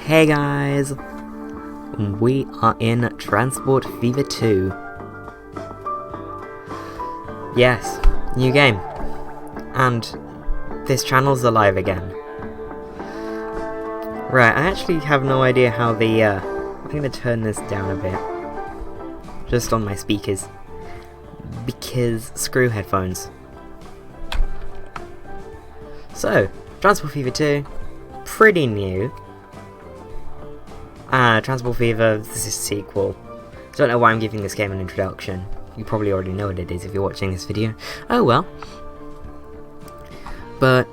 Hey guys! We are in Transport Fever 2. Yes, new game. And this channel's alive again. Right, I actually have no idea how the, I'm gonna turn this down a bit. Just on my speakers. Because screw headphones. So, Transport Fever 2, pretty new. Transport Fever, this is a sequel. I don't know why I'm giving this game an introduction. You probably already know what it is if you're watching this video. Oh well. But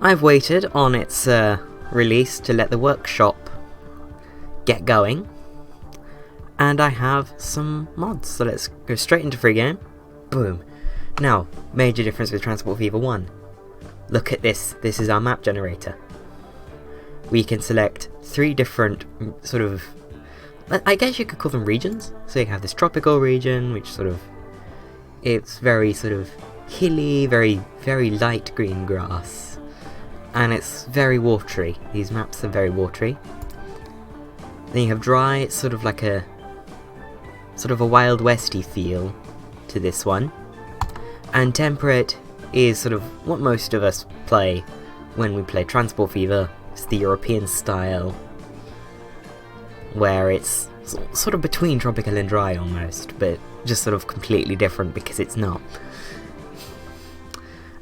I've waited on its release to let the workshop get going. And I have some mods, so let's go straight into free game. Boom. Now, major difference with Transport Fever 1. Look at this. This is our map generator. We can select 3 different sort of, I guess you could call them regions. So you have this tropical region, which sort of, it's very sort of hilly, very light green grass. And it's very watery. These maps are very watery. Then you have dry, it's sort of like a, sort of a Wild Westy feel to this one. And temperate is sort of what most of us play when we play Transport Fever. It's the European style, where it's sort of between tropical and dry almost, but just sort of completely different because it's not.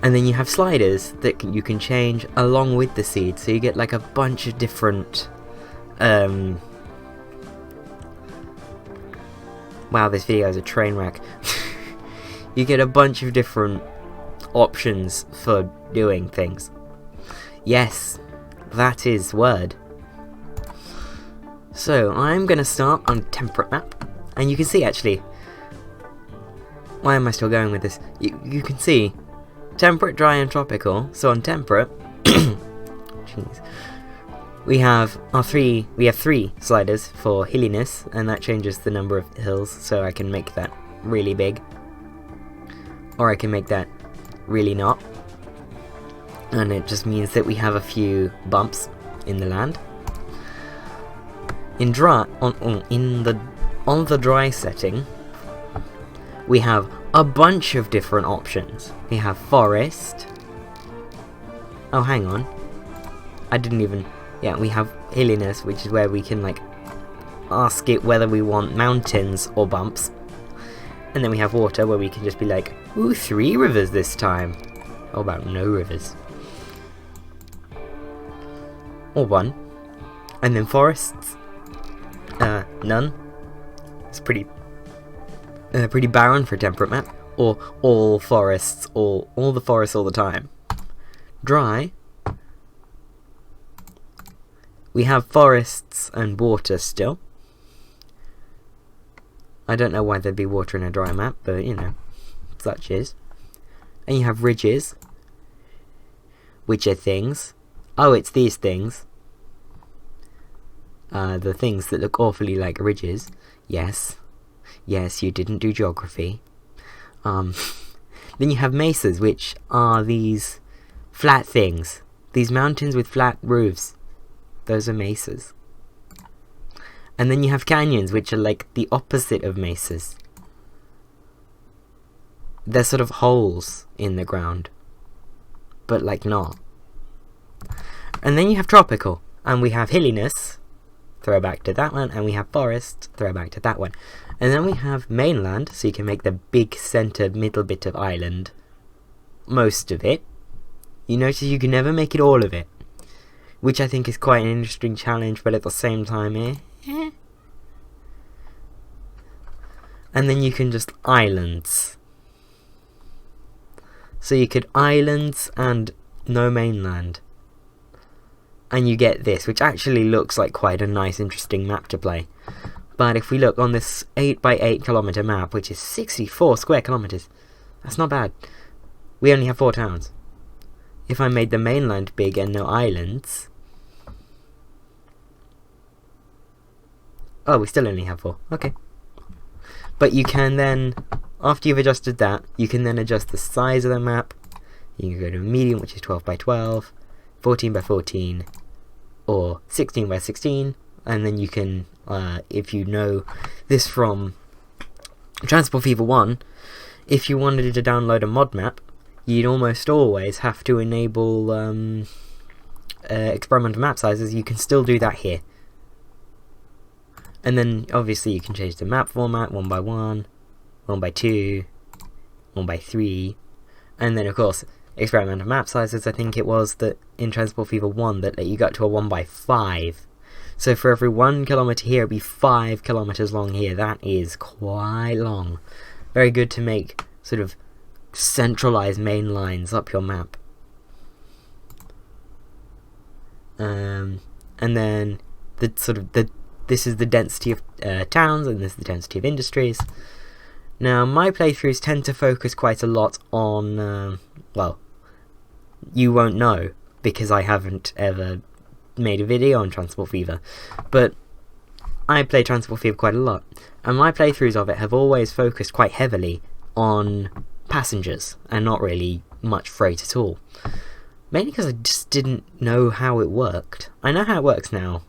And then you have sliders that you can change along with the seed, so you get like a bunch of different wow, this video is a train wreck. You get a bunch of different options for doing things. Yes, that is word. So I'm gonna start on temperate map, and you can see actually, why am I still going with this? You can see temperate, dry, and tropical. So on temperate, jeez, we have three sliders for hilliness, and that changes the number of hills. So I can make that really big, or I can make that really not. And it just means that we have a few bumps in the land. In dry, on the dry setting, we have a bunch of different options. We have forest. Oh, hang on. I didn't even. Yeah, we have hilliness, which is where we can like ask it whether we want mountains or bumps. And then we have water, where we can just be like, ooh, 3 rivers this time. How about no rivers? Or 1. And then forests, none. It's pretty barren for a temperate map. Or all forests, all the forests all the time. Dry, we have forests and water still. I don't know why there'd be water in a dry map, but you know, such is. And you have ridges, which are things. Oh, it's these things. The things that look awfully like ridges. Yes. Yes, you didn't do geography. Then you have mesas, which are these flat things. These mountains with flat roofs. Those are mesas. And then you have canyons, which are like the opposite of mesas. They're sort of holes in the ground, but like not. And then you have tropical, and we have hilliness, throwback to that one, and we have forest, throwback to that one. And then we have mainland, so you can make the big centered middle bit of island, most of it. You notice you can never make it all of it, which I think is quite an interesting challenge, but at the same time, And then you can just islands. So you could islands and no mainland. And you get this, which actually looks like quite a nice, interesting map to play. But if we look on this 8x8 kilometer map, which is 64 square kilometers, that's not bad. We only have 4 towns. If I made the mainland big and no islands... Oh, we still only have 4. Okay. But you can then, after you've adjusted that, you can then adjust the size of the map. You can go to medium, which is 12 by 12, 14 by 14, or 16 by 16, and then you can, if you know this from Transport Fever 1, if you wanted to download a mod map, you'd almost always have to enable experimental map sizes. You can still do that here. And then obviously you can change the map format 1 by 1, 1 by 2, 1 by 3, and then of course experimental map sizes, I think it was, that in Transport Fever 1 that let you go to a 1 by 5. So for every 1 kilometer here, it'd be 5 kilometers long here. That is quite long. Very good to make sort of centralized main lines up your map. And then this is the density of towns, and this is the density of industries. Now, my playthroughs tend to focus quite a lot on, well, you won't know, because I haven't ever made a video on Transport Fever, but I play Transport Fever quite a lot, and my playthroughs of it have always focused quite heavily on passengers, and not really much freight at all. Mainly because I just didn't know how it worked. I know how it works now.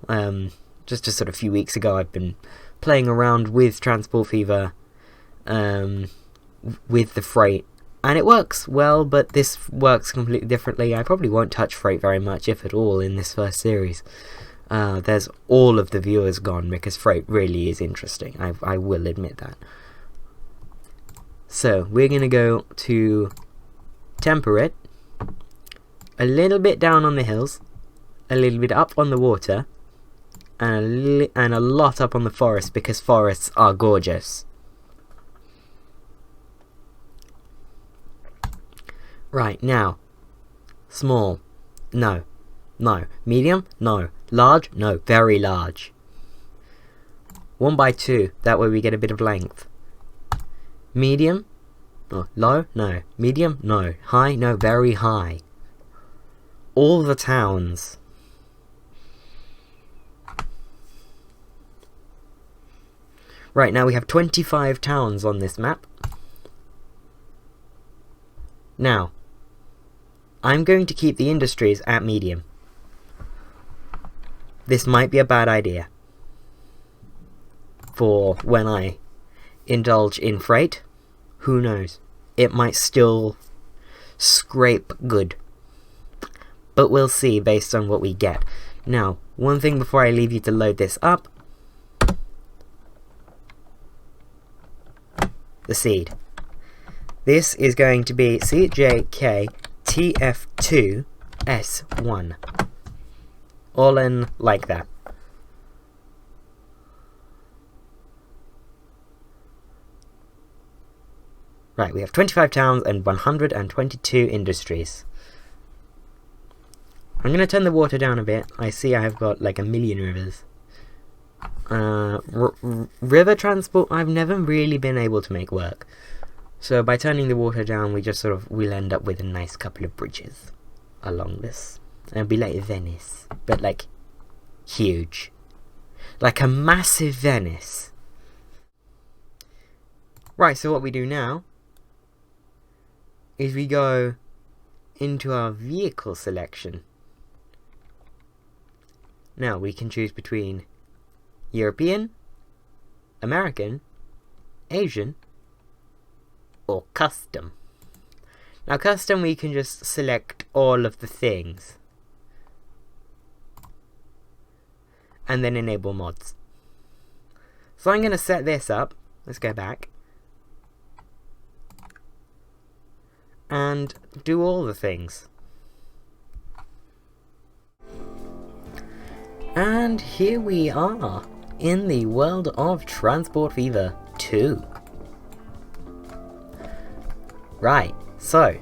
Just sort of a few weeks ago, I've been playing around with Transport Fever, with the freight, and it works well, but this works completely differently. I probably won't touch freight very much, if at all, in this first series. There's all of the viewers gone, because freight really is interesting. I will admit that. So, we're going to go to temperate, a little bit down on the hills, a little bit up on the water, and a lot up on the forest, because forests are gorgeous. Right, now, small, no, medium, no, large, no, very large. 1 by 2, that way we get a bit of length. Medium, oh, low, no, medium, no, high, no, very high. All the towns. Right, now we have 25 towns on this map. Now, I'm going to keep the industries at medium. This might be a bad idea for when I indulge in freight. Who knows? It might still scrape good. But we'll see based on what we get. Now, one thing before I leave you to load this up. The seed. This is going to be CJKTF2S1. All in like that. Right, we have 25 towns and 122 industries. I'm going to turn the water down a bit. I see I have got like a million rivers. River transport I've never really been able to make work. So by turning the water down, we'll end up with a nice couple of bridges along this. And it'll be like Venice, but like huge. Like a massive Venice. Right, so what we do now is we go into our vehicle selection. Now we can choose between European, American, Asian, or custom. Now custom, we can just select all of the things and then enable mods. So I'm going to set this up. Let's go back and do all the things. And here we are in the world of Transport Fever 2. Right, so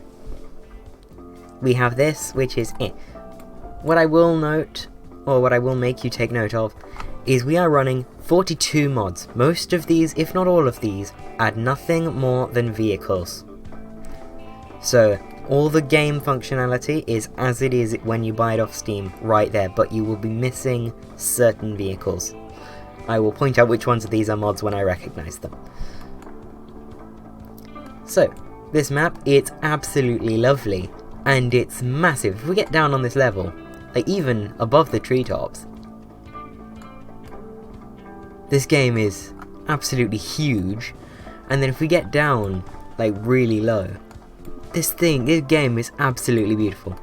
we have this, which is it. What I will note, or what I will make you take note of, is we are running 42 mods. Most of these, if not all of these, add nothing more than vehicles. So all the game functionality is as it is when you buy it off Steam, right there, but you will be missing certain vehicles. I will point out which ones of these are mods when I recognize them. So, this map, it's absolutely lovely, and it's massive. If we get down on this level, like even above the treetops. This game is absolutely huge, and then if we get down like really low, this game is absolutely beautiful.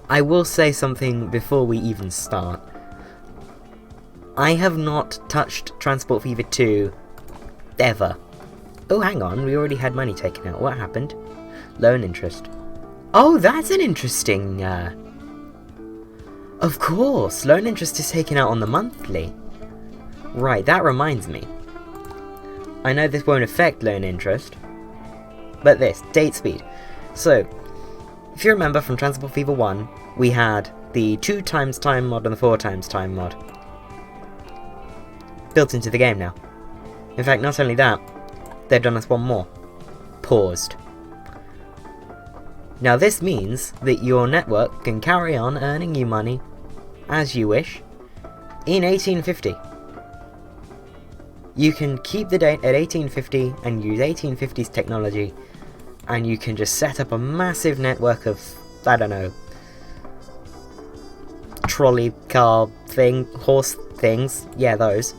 I will say something before we even start. I have not touched Transport Fever 2 ever. Oh, hang on, we already had money taken out. What happened? Loan interest. Oh, that's an interesting... Of course, loan interest is taken out on the monthly. Right, that reminds me. I know this won't affect loan interest, but this, date speed. So, if you remember from Transport Fever 1, we had the 2 times time mod and the 4 times time mod built into the game now. In fact, not only that, they've done us one more. Paused. Now this means that your network can carry on earning you money as you wish in 1850. You can keep the date at 1850 and use 1850's technology, and you can just set up a massive network of, I don't know, trolley car thing, horse things, yeah, those.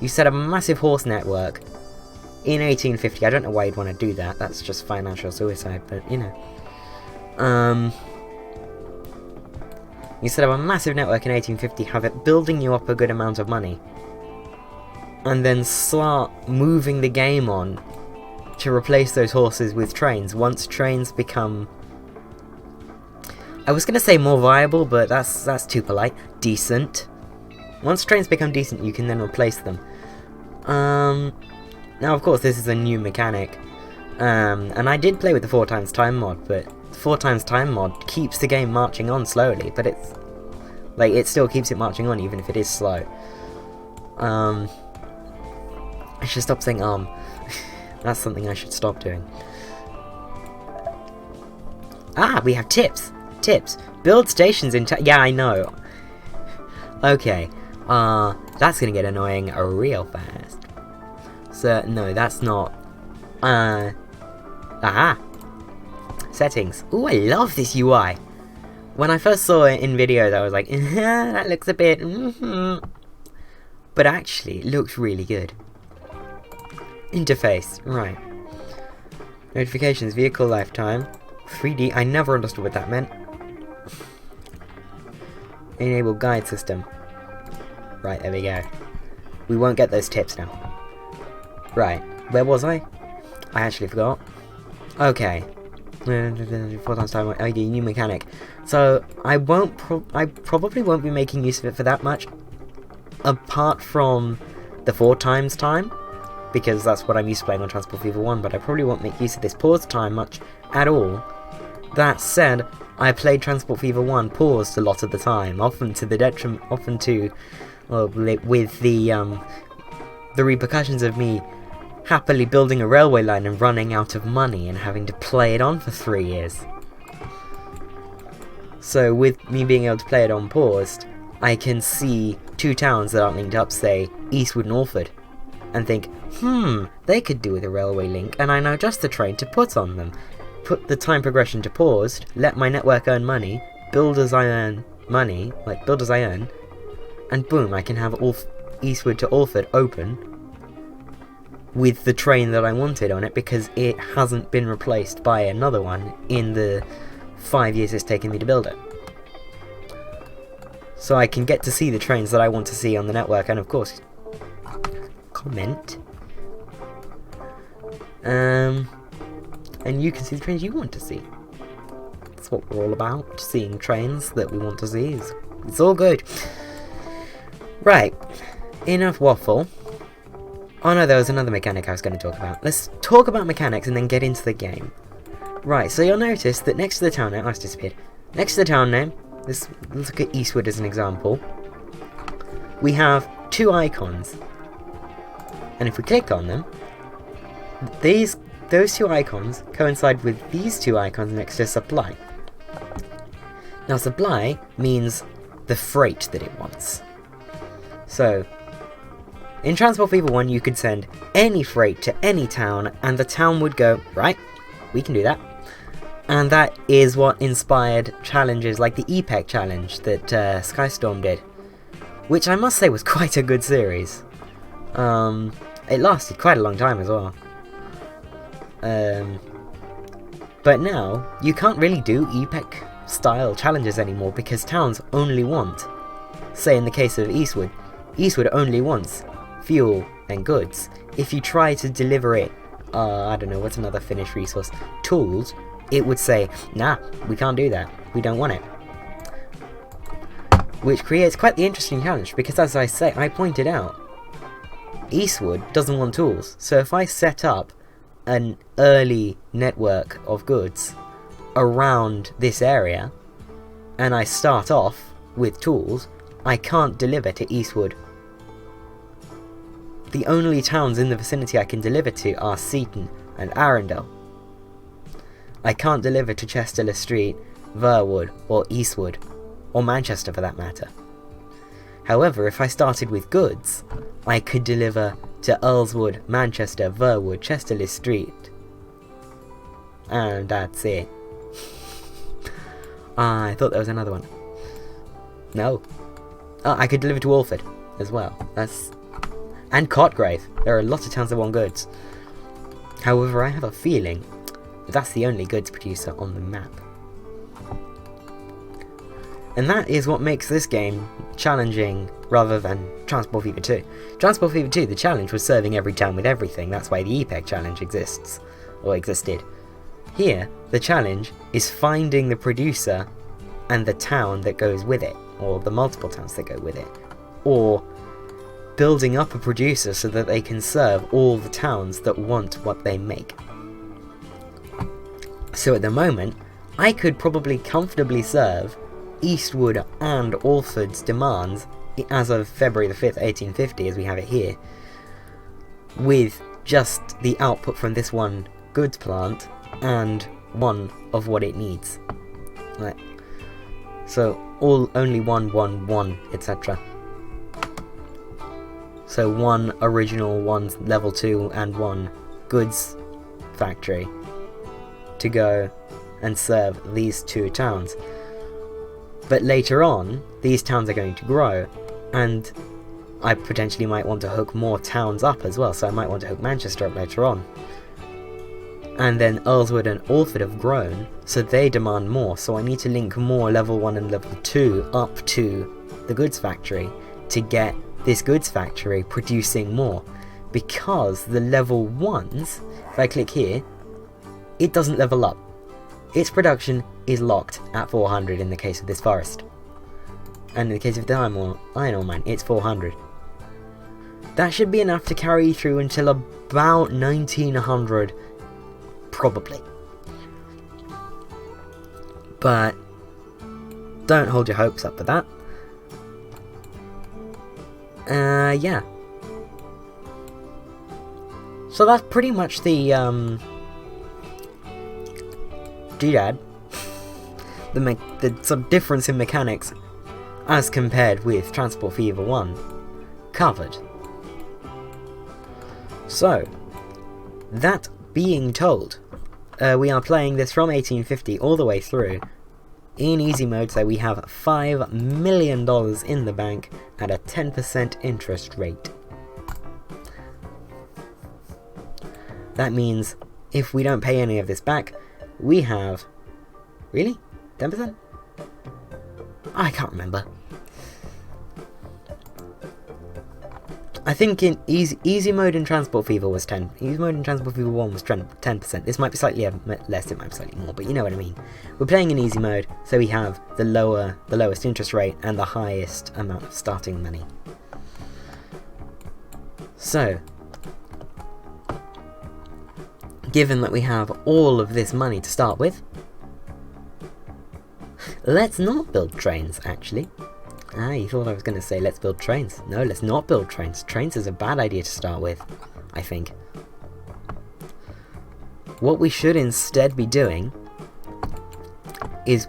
You set up a massive horse network in 1850. I don't know why you'd want to do that, that's just financial suicide, but you know. You set up a massive network in 1850, have it building you up a good amount of money, and then start moving the game on to replace those horses with trains once trains become... I was going to say more viable, but that's too polite. Decent. Once trains become decent, you can then replace them. Now, of course, this is a new mechanic. And I did play with the 4 times time mod, but 4 times time mod keeps the game marching on slowly, but it's... like, it still keeps it marching on, even if it is slow. I should stop saying That's something I should stop doing. Ah, we have tips! Tips! Build stations in yeah, I know. Okay, that's gonna get annoying real fast. So, no, that's not... aha! Settings. Ooh, I love this UI! When I first saw it in videos, I was like, that looks a bit... But actually, it looks really good. Interface, right. Notifications, vehicle lifetime, 3D, I never understood what that meant. Enable guide system. Right, there we go. We won't get those tips now. Right, where was I? I actually forgot. Okay. 4 times time, ID, new mechanic. So, I probably won't be making use of it for that much, apart from the 4 times time, because that's what I'm used to playing on Transport Fever 1, but I probably won't make use of this pause time much at all. That said, I played Transport Fever 1 paused a lot of the time, often to the detriment, often to, well, with the repercussions of me happily building a railway line and running out of money and having to play it on for 3 years. So with me being able to play it on paused, I can see 2 towns that aren't linked up, say Eastwood and Alford, and think, they could do with a railway link, and I know just the train to put on them. Put the time progression to paused, let my network earn money, build as I earn money, like build as I earn, and boom, I can have Eastwood to Alford open with the train that I wanted on it, because it hasn't been replaced by another one in the 5 years it's taken me to build it. So I can get to see the trains that I want to see on the network, and of course, comment. And you can see the trains you want to see. That's what we're all about, seeing trains that we want to see. It's all good. Right, enough waffle. Oh no, there was another mechanic I was going to talk about. Let's talk about mechanics and then get into the game. Right, so you'll notice that next to the town name... Oh, it's disappeared. Next to the town name, let's look at Eastwood as an example. We have 2 icons. And if we click on them, those 2 icons coincide with these 2 icons next to supply. Now supply means the freight that it wants. So, in Transport Fever 1 you could send any freight to any town and the town would go, right, we can do that. And that is what inspired challenges like the EPEC challenge that Skystorm did, which I must say was quite a good series. It lasted quite a long time as well. But now, you can't really do EPEC style challenges anymore because towns only want, say in the case of Eastwood, Eastwood only wants fuel and goods. If you try to deliver it, I don't know, what's another finished resource? Tools, it would say, nah, we can't do that, we don't want it. Which creates quite the interesting challenge, because as I pointed out, Eastwood doesn't want tools, so if I set up an early network of goods around this area, and I start off with tools, I can't deliver to Eastwood. The only towns in the vicinity I can deliver to are Seaton and Arundel. I can't deliver to Chester-le-Street, Verwood, or Eastwood, or Manchester for that matter. However, if I started with goods, I could deliver to Earlswood, Manchester, Verwood, Chester-le-Street, and that's it. I thought there was another one. No. Oh, I could deliver to Alford as well. And Cotgrave. There are lots of towns that want goods. However, I have a feeling that's the only goods producer on the map. And that is what makes this game challenging rather than Transport Fever 2. Transport Fever 2, the challenge was serving every town with everything. That's why the EPEC challenge exists, or existed. Here, the challenge is finding the producer and the town that goes with it, or the multiple towns that go with it, or building up a producer so that they can serve all the towns that want what they make. So at the moment, I could probably comfortably serve Eastwood and Alford's demands as of February the 5th, 1850, as we have it here, with just the output from this one goods plant and one of what it needs. Right. So only one, etc. So one original, one level 2, and one goods factory to go and serve these two towns. But later on, these towns are going to grow, and I potentially might want to hook more towns up as well, so I might want to hook Manchester up later on. And then Earlswood and Alford have grown, so they demand more, so I need to link more level 1 and level 2 up to the goods factory to get this goods factory producing more. Because the level 1s, if I click here, it doesn't level up. Its production is locked at 400 in the case of this forest. And in the case of the iron ore mine, it's 400. That should be enough to carry through until about 1900, probably. But don't hold your hopes up for that. Yeah. So that's pretty much the doodad. The sort of difference in mechanics as compared with Transport Fever 1 covered. So, that being told, we are playing this from 1850 all the way through in easy mode, so we have $5 million in the bank at a 10% interest rate. That means if we don't pay any of this back, we have... Really? 10%? I can't remember. I think in easy mode in Transport Fever was 10. Easy mode in Transport Fever 1 was 10%. This might be slightly less, it might be slightly more, but you know what I mean. We're playing in easy mode, so we have the lowest interest rate and the highest amount of starting money. So, given that we have all of this money to start with, let's not build trains, actually. Ah, you thought I was going to say let's build trains. No, let's not build trains. Trains is a bad idea to start with, I think. What we should instead be doing is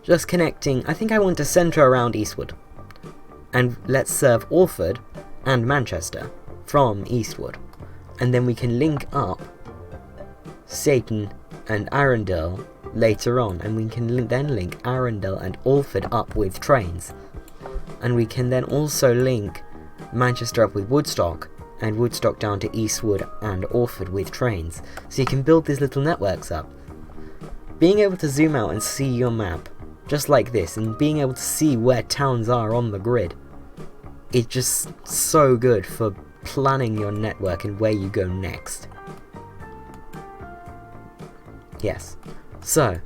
just connecting. I think I want to centre around Eastwood. And let's serve Alford and Manchester from Eastwood. And then we can link up Satan and Arundel later on, and we can then link Arundel and Alford up with trains. And we can then also link Manchester up with Woodstock, and Woodstock down to Eastwood and Alford with trains. So you can build these little networks up. Being able to zoom out and see your map, just like this, and being able to see where towns are on the grid, is just so good for planning your network and where you go next. Yes. So,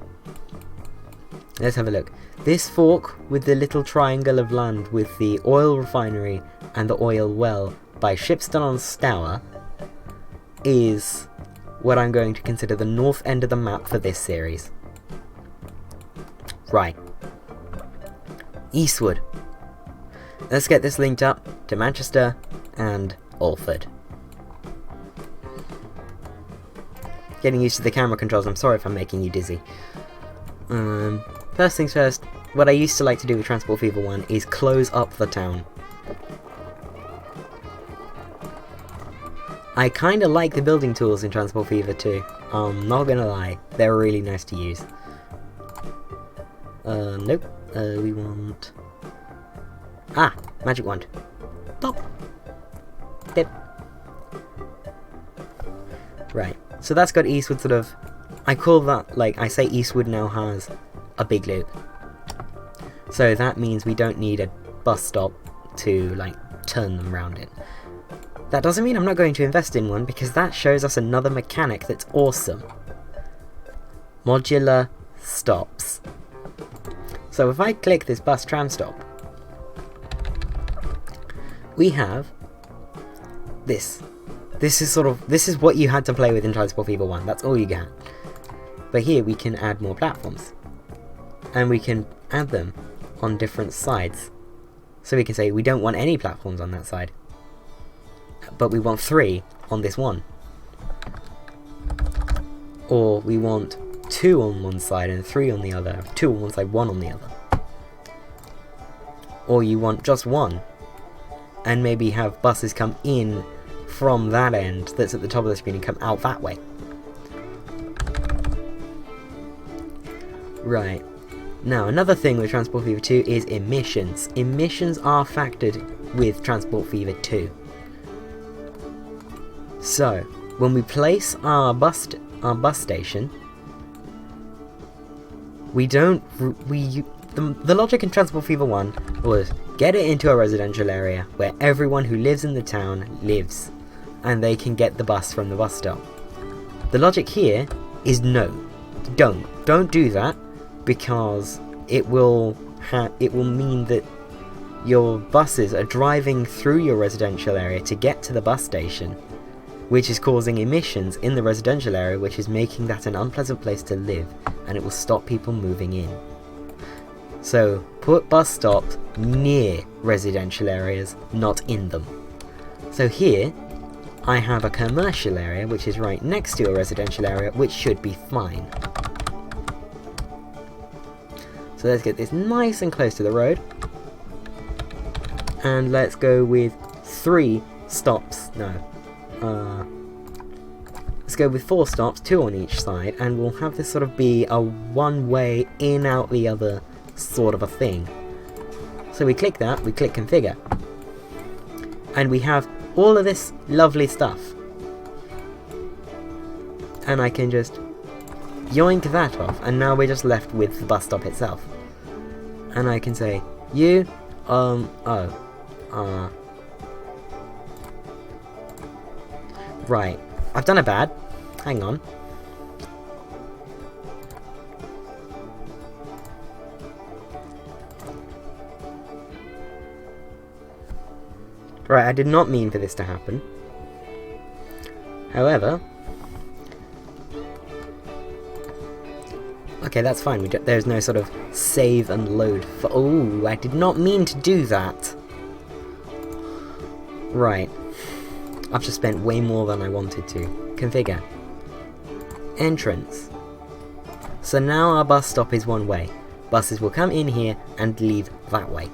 let's have a look. This fork with the little triangle of land with the oil refinery and the oil well by Shipston on Stour is what I'm going to consider the north end of the map for this series. Right. Eastwood. Let's get this linked up to Manchester and Alford. Getting used to the camera controls, I'm sorry if I'm making you dizzy. First things first, what I used to like to do with Transport Fever 1 is close up the town. I kinda like the building tools in Transport Fever 2, I'm not gonna lie, they're really nice to use. Nope, we want... Ah, magic wand. Pop! Dip. Right, so that's got Eastwood sort of... I call that, like, I say Eastwood now has a big loop. So that means we don't need a bus stop to, like, turn them round in. That doesn't mean I'm not going to invest in one, because that shows us another mechanic that's awesome. Modular stops. So if I click this bus tram stop, we have this. This is what you had to play with in Transport Fever 1, that's all you get. But here we can add more platforms. And we can add them on different sides. So we can say we don't want any platforms on that side, but we want 3 on this one. Or we want 2 on one side and 3 on the other. 2 on one side, 1 on the other. Or you want just 1, and maybe have buses come in from that end that's at the top of the screen and come out that way. Right. Now, another thing with Transport Fever 2 is emissions. Emissions are factored with Transport Fever 2. So, when we place our bus station, the logic in Transport Fever 1 was get it into a residential area where everyone who lives in the town lives, and they can get the bus from the bus stop. The logic here is no, don't do that, because it will mean that your buses are driving through your residential area to get to the bus station, which is causing emissions in the residential area, which is making that an unpleasant place to live, and it will stop people moving in. So put bus stops near residential areas, not in them. So here I have a commercial area which is right next to a residential area, which should be fine. So let's get this nice and close to the road, and let's go with 3 stops. Let's go with 4 stops, 2 on each side, and we'll have this sort of be a one-way in out the other sort of a thing. So we click that, we click configure, and we have all of this lovely stuff. And I can just yoink that off, and now we're just left with the bus stop itself. And I can say, right, I've done it bad, hang on. Right, I did not mean for this to happen. However, okay, that's fine. There's no sort of save and load. Oh, I did not mean to do that. Right. I've just spent way more than I wanted to. Configure. Entrance. So now our bus stop is one way. Buses will come in here and leave that way.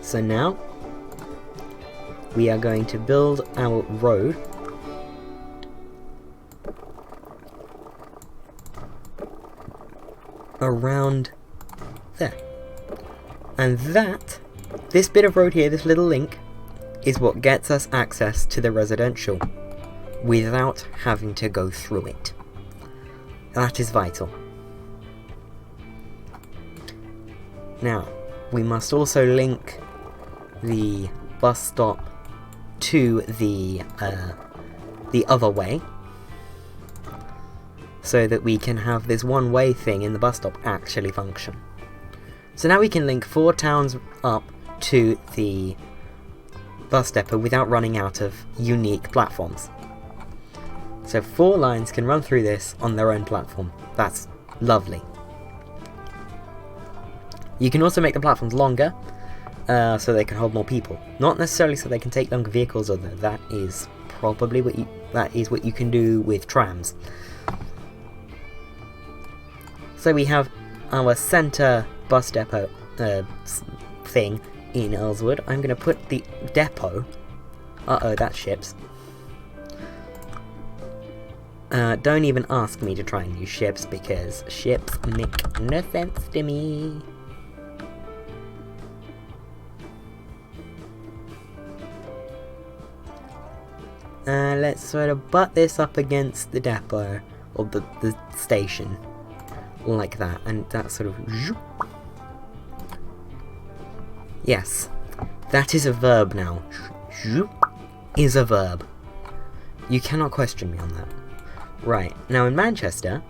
So now we are going to build our road around there. And this bit of road here, this little link, is what gets us access to the residential without having to go through it. That is vital. Now, we must also link the bus stop to the other way, so that we can have this one-way thing in the bus stop actually function. So now we can link 4 towns up to the bus depot without running out of unique platforms. So 4 lines can run through this on their own platform. That's lovely. You can also make the platforms longer, so they can hold more people. Not necessarily so they can take longer vehicles, although that is probably what you can do with trams. So we have our centre bus depot thing in Earlswood. I'm going to put the depot... Uh-oh, that's ships. Don't even ask me to try and use ships, because ships make no sense to me. Let's sort of butt this up against the depot, or the station, like that, and that sort of... Yes, that is a verb now. Is a verb. You cannot question me on that. Right, now in Manchester,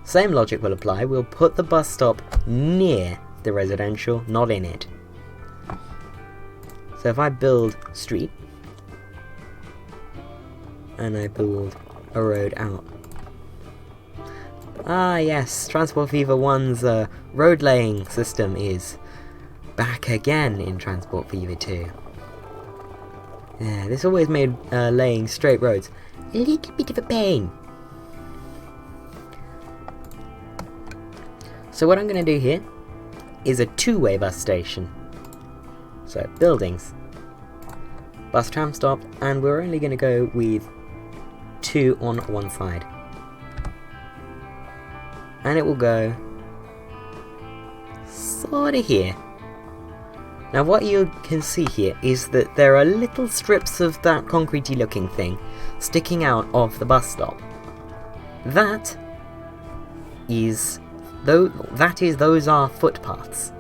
same logic will apply. We'll put the bus stop near the residential, not in it. So if I build street, and I build a road out. Ah yes, Transport Fever 1's road laying system is back again in Transport Fever 2. Yeah, this always made laying straight roads a little bit of a pain. So what I'm going to do here is a 2-way bus station. So buildings, bus tram stop, and we're only going to go with 2 on one side. And it will go sort of here. Now what you can see here is that there are little strips of that concretey looking thing sticking out of the bus stop. Those are footpaths.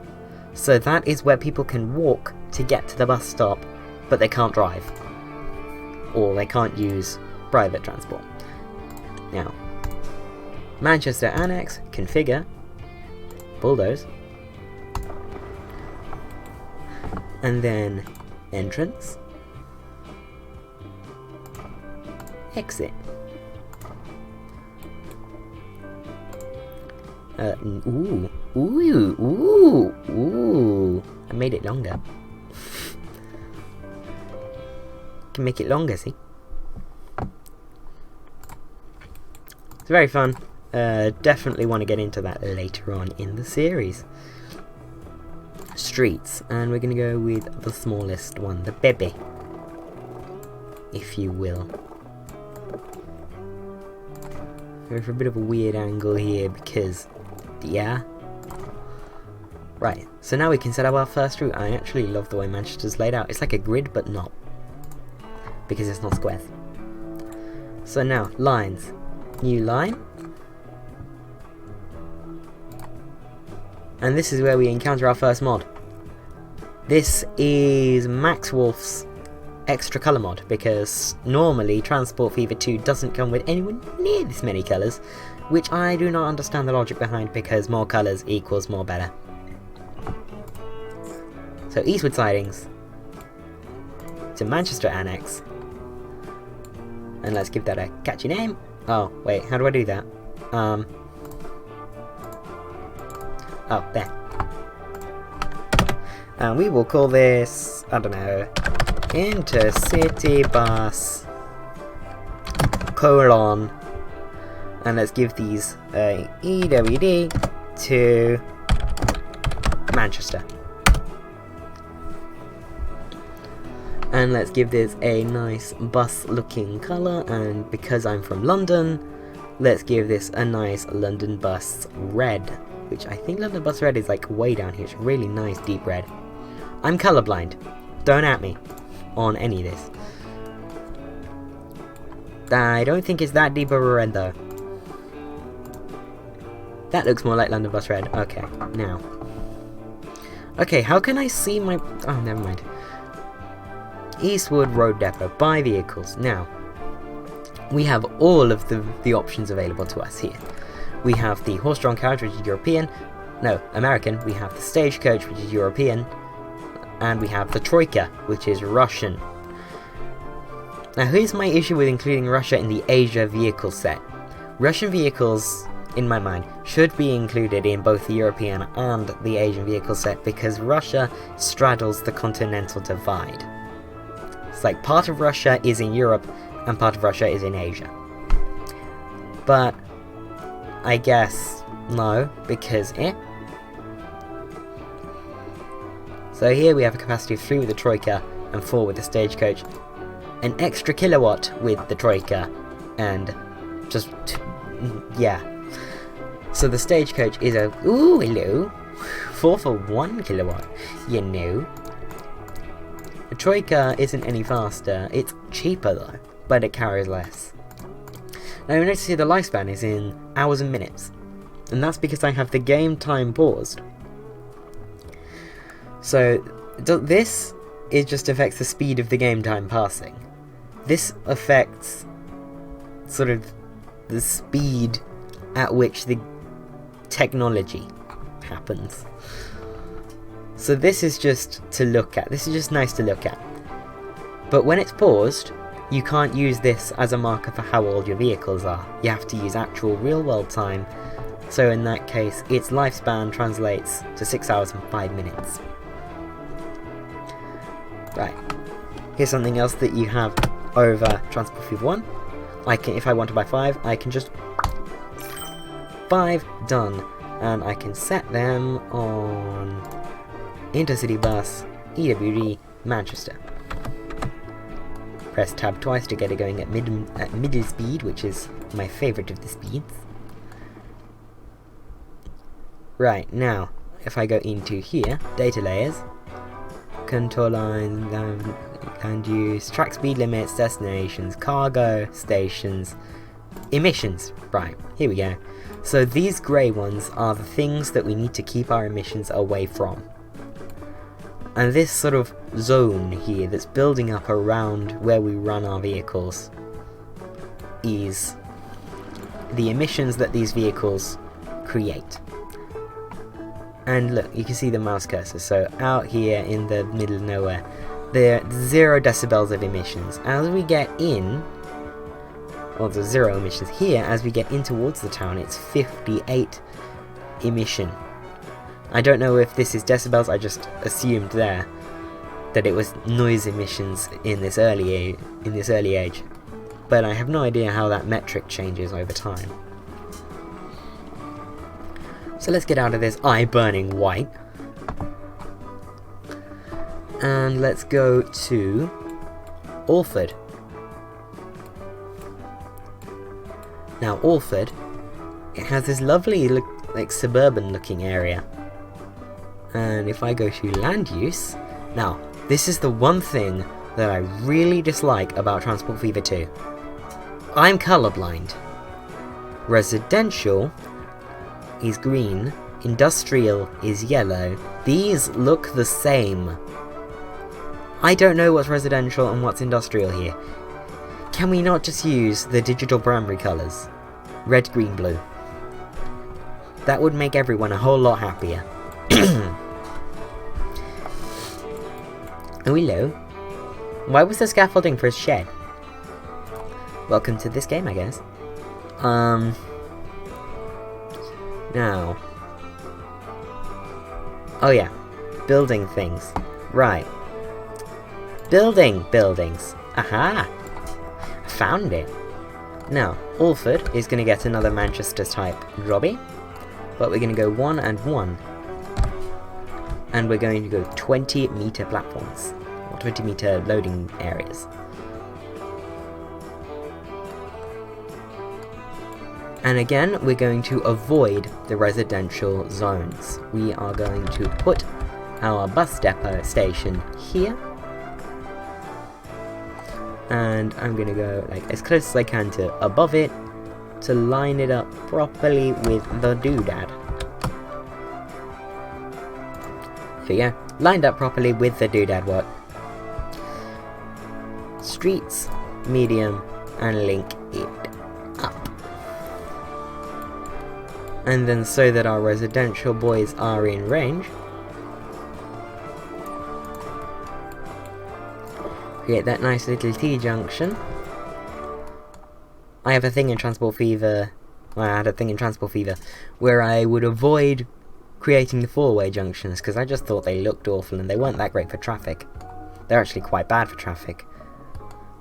So that is where people can walk to get to the bus stop, but they can't drive. Or they can't use private transport. Now, Manchester Annex, configure, bulldoze, and then entrance, exit. Ooh, I made it longer. Can make it longer, see? It's very fun. Definitely want to get into that later on in the series. Streets, and we're going to go with the smallest one, the baby, if you will. Go for a bit of a weird angle here because, yeah. Right, so now we can set up our first route. I actually love the way Manchester's laid out. It's like a grid, but not, because it's not squares. So now, lines. New line. And this is where we encounter our first mod. This is Max Wolf's extra colour mod, because normally Transport Fever 2 doesn't come with anywhere near this many colours, which I do not understand the logic behind, because more colours equals more better. So Eastwood Sidings to Manchester Annex, and let's give that a catchy name. Oh wait, how do I do that? Oh, there. And we will call this, I don't know, Intercity Bus colon, and let's give these EWD to Manchester. And let's give this a nice bus looking colour, and because I'm from London, let's give this a nice London bus red which I think London Bus Red is like way down here. It's really nice deep red. I'm colorblind. Don't at me on any of this. I don't think it's that deep of a red though. That looks more like London Bus Red. Okay, now. Okay, how can I see my... Oh, never mind. Eastwood Road Depot. Buy vehicles. Now, we have all of the options available to us here. We have the horse-drawn carriage, which is European. No, American. We have the stagecoach, which is European. And we have the Troika, which is Russian. Now, here's my issue with including Russia in the Asia vehicle set. Russian vehicles, in my mind, should be included in both the European and the Asian vehicle set because Russia straddles the continental divide. It's like part of Russia is in Europe and part of Russia is in Asia. But I guess no, because So here we have a capacity of 3 with the Troika and 4 with the stagecoach. An extra kilowatt with the Troika and just yeah. So the stagecoach is a ooh hello 4 for 1 kilowatt, you know. The Troika isn't any faster, it's cheaper though, but it carries less. Now you notice here the lifespan is in hours and minutes, and that's because I have the game time paused. So this just affects the speed of the game time passing. This affects sort of the speed at which the technology happens. So this is just to look at. This is just nice to look at. But when it's paused, you can't use this as a marker for how old your vehicles are. You have to use actual real-world time. So in that case, its lifespan translates to 6 hours and 5 minutes. Right. Here's something else that you have over Transport Fever 1. If I want to buy 5, I can just 5 done, and I can set them on Intercity Bus, EWD, Manchester. Press tab twice to get it going at middle speed, which is my favourite of the speeds. Right, now, if I go into here, data layers, contour lines, land use, track speed limits, destinations, cargo, stations, emissions. Right, here we go. So these grey ones are the things that we need to keep our emissions away from. And this sort of zone here that's building up around where we run our vehicles is the emissions that these vehicles create. And look, you can see the mouse cursor. So out here in the middle of nowhere, there are 0 decibels of emissions. As we get in, well, there's 0 emissions here. As we get in towards the town, it's 58 emission. I don't know if this is decibels. I just assumed there that it was noise emissions in this early age, but I have no idea how that metric changes over time. So let's get out of this eye burning white. And let's go to Alford. Now Alford, it has this lovely like suburban looking area. And if I go to land use, now this is the one thing that I really dislike about Transport Fever 2. I'm colorblind. Residential is green, industrial is yellow. These look the same. I don't know what's residential and what's industrial here. Can we not just use the digital primary colours? Red, green, blue. That would make everyone a whole lot happier. Oh, hello. Why was there scaffolding for his shed? Welcome to this game, I guess. Now. Oh yeah. Building things. Right. Building buildings. Aha! I found it. Now, Alford is going to get another Manchester type jobby. But we're going to go 1 and 1. And we're going to go 20 meter platforms. Or 20 meter loading areas. And again, we're going to avoid the residential zones. We are going to put our bus depot station here. And I'm going to go like as close as I can to above it to line it up properly with the doodad. So yeah, lined up properly with the doodad work. Streets, medium, and link it up. And then so that our residential boys are in range, create that nice little T-junction. I have a thing in Transport Fever, well, I had a thing in Transport Fever, where I would avoid creating the four-way junctions, because I just thought they looked awful and they weren't that great for traffic. They're actually quite bad for traffic.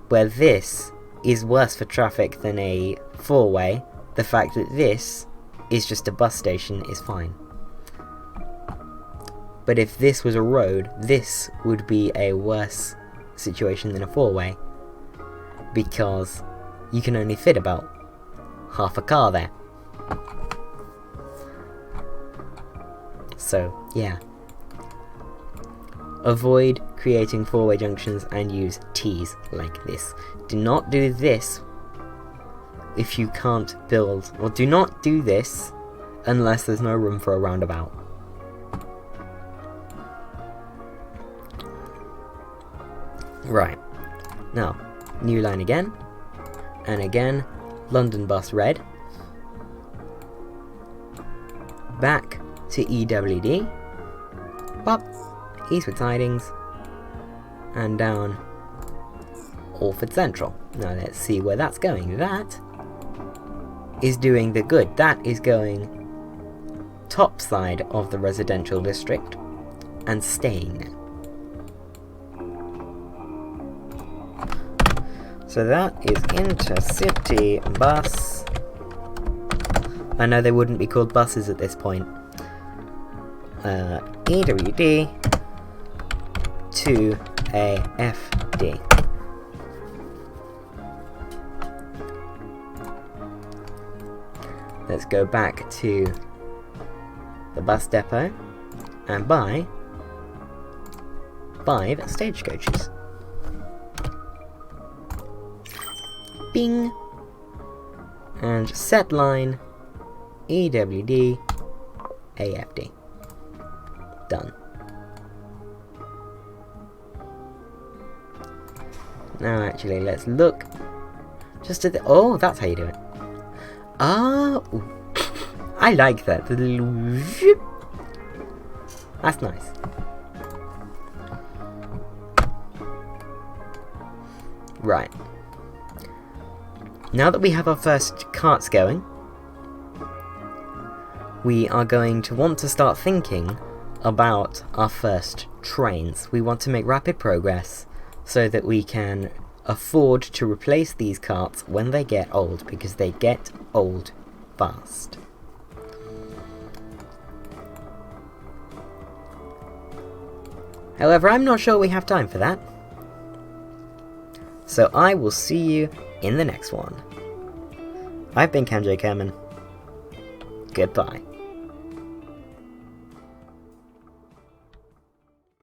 Where this is worse for traffic than a four-way, the fact that this is just a bus station is fine. But if this was a road, this would be a worse situation than a four-way, because you can only fit about half a car there. So, yeah. Avoid creating four-way junctions and use T's like this. Do not do this if you can't build, or do not do this unless there's no room for a roundabout. Right, now, new line again, and again, London bus red, back to EWD, pop, Eastwood Sidings, and down Alford Central. Now let's see where that's going. That is doing the good. That is going top side of the residential district and staying there. So that is intercity bus. I know they wouldn't be called buses at this point. EWD to AFD. Let's go back to the bus depot and buy 5 stagecoaches. Bing! And set line EWD AFD. Done. Now actually let's look just at the... Oh, that's how you do it. Ah, I like that. The little zip. That's nice. Right. Now that we have our first carts going, we are going to want to start thinking about our first trains. We want to make rapid progress so that we can afford to replace these carts when they get old, because they get old fast. However, I'm not sure we have time for that. So I will see you in the next one. I've been Cam J. Kerman. Goodbye.